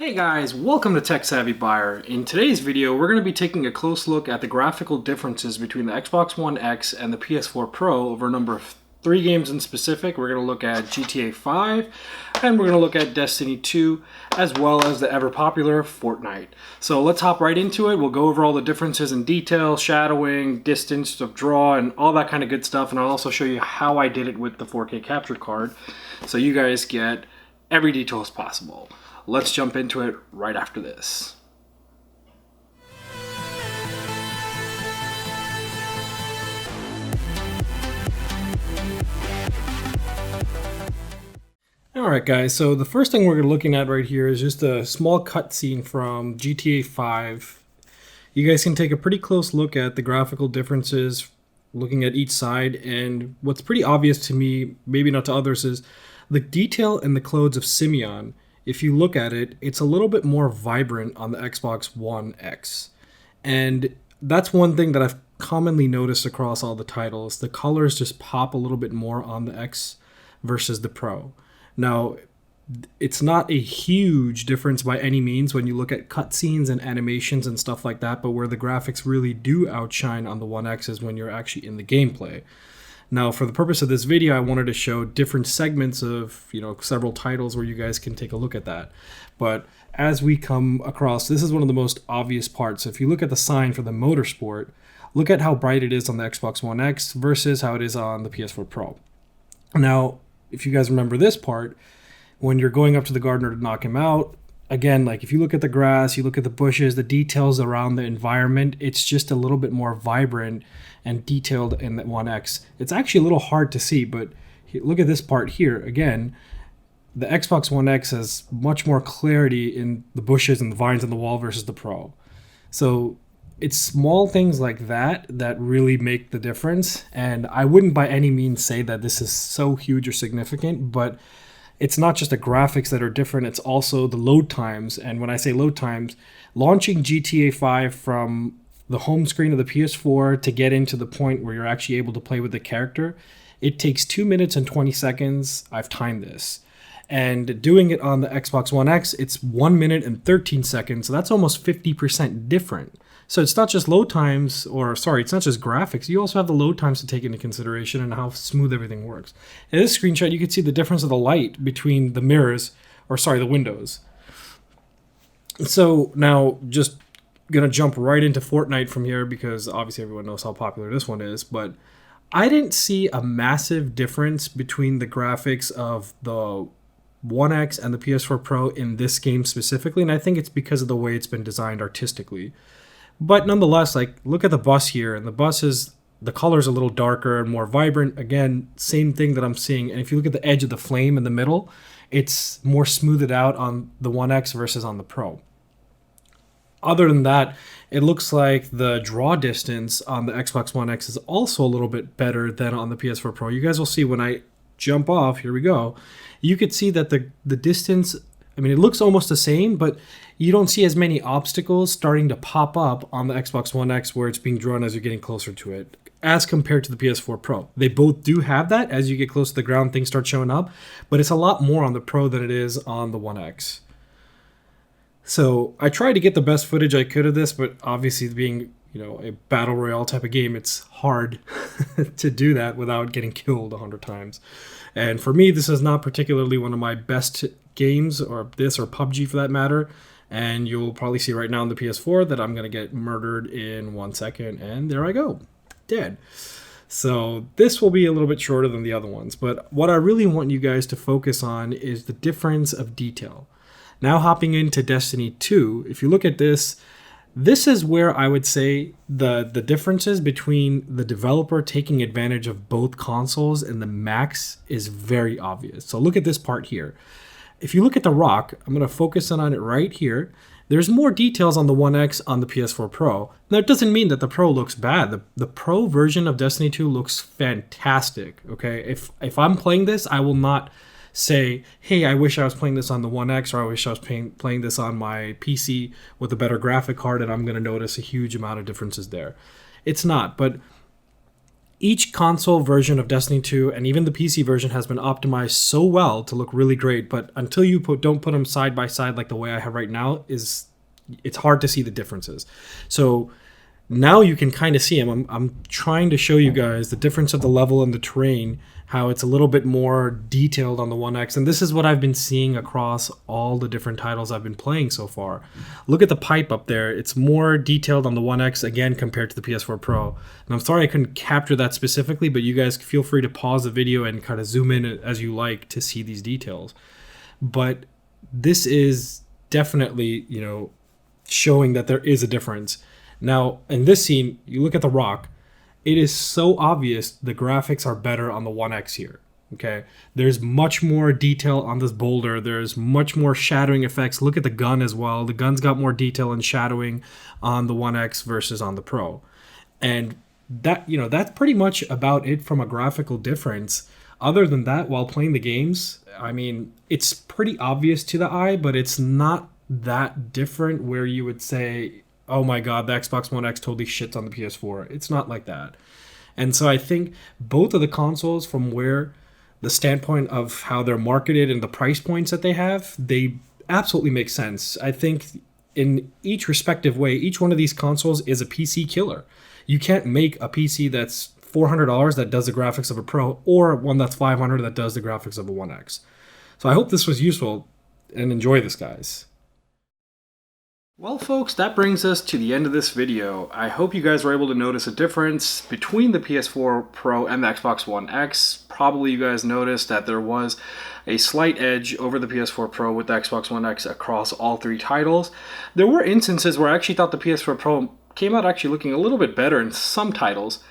Hey guys, welcome to Tech Savvy Buyer. In today's video, we're going to be taking a close look at the graphical differences between the Xbox One X and the PS4 Pro over a number of 3 games in specific. We're going to look at GTA 5, and we're going to look at Destiny 2, as well as the ever-popular Fortnite. So let's hop right into it. We'll go over all the differences in detail, shadowing, distance of draw, and all that kind of good stuff. And I'll also show you how I did it with the 4K capture card, so you guys get every detail as possible. Let's jump into it right after this. Alright guys, so the first thing we're looking at right here is just a small cutscene from GTA 5. You guys can take a pretty close look at the graphical differences looking at each side, and what's pretty obvious to me, maybe not to others, is the detail in the clothes of Simeon. If you look at it, it's a little bit more vibrant on the Xbox One X. And that's one thing that I've commonly noticed across all the titles. The colors just pop a little bit more on the X versus the Pro. Now, it's not a huge difference by any means when you look at cutscenes and animations and stuff like that, but where the graphics really do outshine on the One X is when you're actually in the gameplay. Now, for the purpose of this video, I wanted to show different segments of, several titles where you guys can take a look at that. But as we come across, this is one of the most obvious parts. If you look at the sign for the Motorsport, look at how bright it is on the Xbox One X versus how it is on the PS4 Pro. Now, if you guys remember this part, when you're going up to the gardener to knock him out, again, like if you look at the grass, you look at the bushes, the details around the environment, it's just a little bit more vibrant and detailed in the One X. It's actually a little hard to see, but look at this part here. Again, the Xbox One X has much more clarity in the bushes and the vines on the wall versus the Pro. So it's small things like that that really make the difference. And I wouldn't by any means say that this is so huge or significant, but it's not just the graphics that are different, it's also the load times. And when I say load times, launching GTA 5 from the home screen of the PS4 to get into the point where you're actually able to play with the character, it takes 2 minutes and 20 seconds. I've timed this. And doing it on the Xbox One X, it's 1 minute and 13 seconds. So that's almost 50% different. So it's not just load times, it's not just graphics. You also have the load times to take into consideration and how smooth everything works. In this screenshot, you can see the difference of the light between the the windows. So now, just gonna jump right into Fortnite from here because obviously everyone knows how popular this one is, but I didn't see a massive difference between the graphics of the One X and the PS4 Pro in this game specifically, and I think it's because of the way it's been designed artistically. But nonetheless, look at the bus here, and the color's a little darker and more vibrant. Again, same thing that I'm seeing. And if you look at the edge of the flame in the middle, it's more smoothed out on the One X versus on the Pro. Other than that, it looks like the draw distance on the Xbox One X is also a little bit better than on the PS4 Pro. You guys will see when I jump off, here we go, you could see that the distance, it looks almost the same, but you don't see as many obstacles starting to pop up on the Xbox One X where it's being drawn as you're getting closer to it, as compared to the PS4 Pro. They both do have that. As you get close to the ground, things start showing up, but it's a lot more on the Pro than it is on the One X. So I tried to get the best footage I could of this, but obviously being, a battle royale type of game, it's hard to do that without getting killed 100 times. And for me, this is not particularly one of my best games, or PUBG for that matter. And you'll probably see right now on the PS4 that I'm going to get murdered in 1 second, and there I go, dead. So this will be a little bit shorter than the other ones, but what I really want you guys to focus on is the difference of detail. Now hopping into Destiny 2, if you look at this is where I would say the differences between the developer taking advantage of both consoles and the Max is very obvious. So look at this part here. If you look at the rock, I'm going to focus on it right here. There's more details on the One X on the PS4 Pro. Now, it doesn't mean that the Pro looks bad. The Pro version of Destiny 2 looks fantastic, okay? If I'm playing this, I will not say, hey, I wish I was playing this on the One X, or I wish I was playing this on my PC with a better graphic card, and I'm going to notice a huge amount of differences there. It's not, but each console version of Destiny 2 and even the PC version has been optimized so well to look really great, but until you don't put them side by side like the way I have right now, it's hard to see the differences. So now you can kind of see them. I'm trying to show you guys the difference of the level and the terrain, how it's a little bit more detailed on the One X. And this is what I've been seeing across all the different titles I've been playing so far. Look at the pipe up there. It's more detailed on the One X, again, compared to the PS4 Pro. And I'm sorry I couldn't capture that specifically, but you guys feel free to pause the video and kind of zoom in as you like to see these details. But this is definitely, showing that there is a difference. Now, in this scene, you look at the rock. It is so obvious the graphics are better on the One X here, okay? There's much more detail on this boulder. There's much more shadowing effects. Look at the gun as well. The gun's got more detail and shadowing on the One X versus on the Pro. And that, that's pretty much about it from a graphical difference. Other than that, while playing the games, I mean, it's pretty obvious to the eye, but it's not that different where you would say, oh my god, the Xbox One X totally shits on the PS4. It's not like that. And so I think both of the consoles, from where the standpoint of how they're marketed and the price points that they have, they absolutely make sense. I think in each respective way, each one of these consoles is a PC killer. You can't make a PC that's $400 that does the graphics of a Pro, or one that's $500 that does the graphics of a One X. So I hope this was useful, and enjoy this, guys. Well, folks, that brings us to the end of this video. I hope you guys were able to notice a difference between the PS4 Pro and the Xbox One X. Probably you guys noticed that there was a slight edge over the PS4 Pro with the Xbox One X across all three titles. There were instances where I actually thought the PS4 Pro came out actually looking a little bit better in some titles.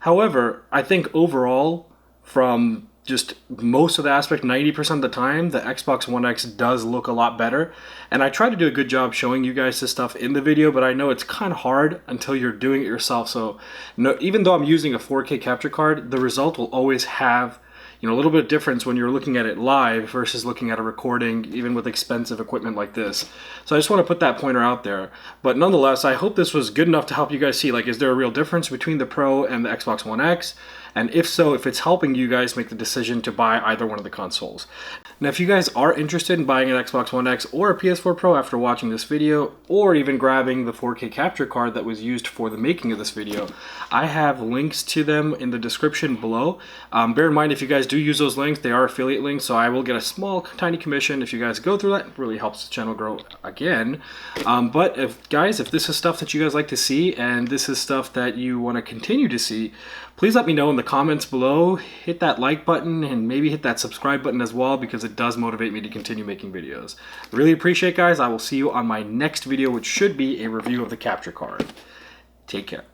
However, I think overall, from just most of the aspect, 90% of the time, the Xbox One X does look a lot better. And I try to do a good job showing you guys this stuff in the video, but I know it's kind of hard until you're doing it yourself. So even though I'm using a 4K capture card, the result will always have a little bit of difference when you're looking at it live versus looking at a recording, even with expensive equipment like this. So I just want to put that pointer out there. But nonetheless, I hope this was good enough to help you guys see, is there a real difference between the Pro and the Xbox One X? And if so, if it's helping you guys make the decision to buy either one of the consoles. Now, if you guys are interested in buying an Xbox One X or a PS4 Pro after watching this video, or even grabbing the 4K capture card that was used for the making of this video, I have links to them in the description below. Bear in mind, if you guys do use those links, they are affiliate links, so I will get a small, tiny commission if you guys go through that. It really helps the channel grow again. But if this is stuff that you guys like to see, and this is stuff that you want to continue to see, please let me know in the comments below. Hit that like button and maybe hit that subscribe button as well, because it does motivate me to continue making videos. Really appreciate it, guys. I will see you on my next video, which should be a review of the capture card. Take care.